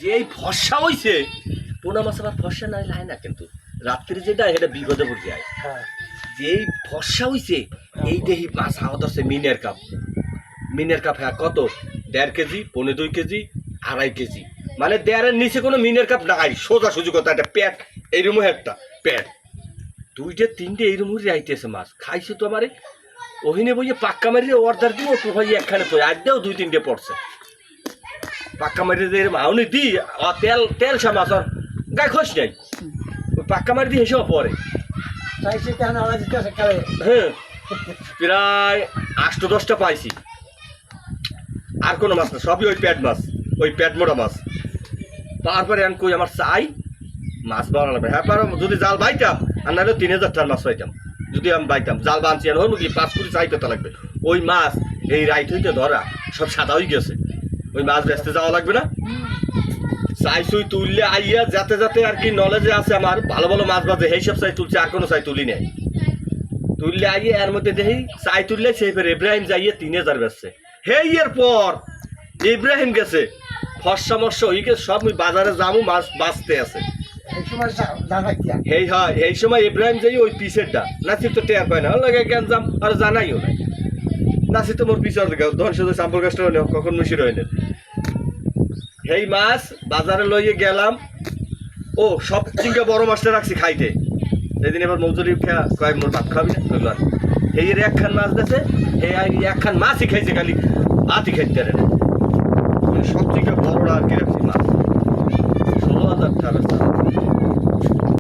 যে এই ফর্সা হইছে পোনা মাছ আবার ফর্সা নাই লাই না, কিন্তু রাত্রি যেটা এটা বিপদে পড়ে যায়। যে এই ফর্সা হইছে এই দেহি মাছ আওয়াজ আছে মিনের কাপ হ্যাঁ কত 1.5 কেজি 1.5 কেজি 2.5 কেজি, মানে 1.5-এর নিচে কোনো মিনের কাপ নাই। সোজা সুজি কথা একটা প্যাট এইরকম একটা প্যাট 2-3টে এইরকম আইতেছে মাছ খাইছে তো আমারে ওহিনে বইয়ে পাক্কা মারিয়ে অর্ডার দিয়ে একটু হয় একখানে তো আর দেও 2-3টে পড়ছে পাক্কা মারিয়ে দিয়ে আউনি দি তেল তেল সা মাছ আর গায়ে খোঁজ নাই ওই পাক্কা মারি দিয়ে এসেও পরে হ্যাঁ প্রায় 8-10টা পাইছি। আর কোনো মাছ না, সবই ওই প্যাট মোড়া মাছ। তারপরে আমি কই আমার চাই মাছ বাড়া লাগবে। হ্যাঁ পারো যদি জাল বাইতাম আর নাহলে 3000 টাকার মাছ পাইতাম যদি আমি বাইতাম। জাল বানছি আর হলো কি 5 কোটি চাই পেতে লাগবে। ওই মাছ এই রাইট হইতে ধরা সব সাদা হয়ে গেছে, ওই মাছ বেচতে যাওয়া লাগবে না। চাই সুই তুললে আইয়া যাতে যাতে আর কি নলেজে আছে আমার ভালো ভালো মাছ বাজে সেই সব চাই তুলছে, আর কোনো চাই তুলি নেই। তুললে আইয়ে এর মধ্যে দেখি চাই তুললে সেই ফের ইব্রাহিম যাইয়ে 3000 বেচছে। হেই এর পর ইব্রাহিম গেছে ফর্সা মর্সা হয়ে গেছে সব বাজারে যাবো মাছ বাঁচতে আছে। এই সময় ইব্রাহিম যাই ওই পিসেরটা নাসির তো টের পায় না লাগে জ্ঞান যাম আর জানাইও নাই। নাসির তো মোর পিছর ধন শুধু সাম্পল গাছটা হয় না কখন মুশির হয় না। এই মাছ বাজারে লইয়ে গেলাম, ও সব চিংকা বড় মাছটা রাখছি খাইতে। সেদিন এবার মৌজুরি খেয়া কয়েক মোট ভাত খাবি না কইবার এই একখান মাছ দিয়েছে, এই একখান মাছই খাইছে খালি ভাতই খাইতে পারে না। সব চিংকা বড় আর কি রাখছি মাছ 16,000 টাকা।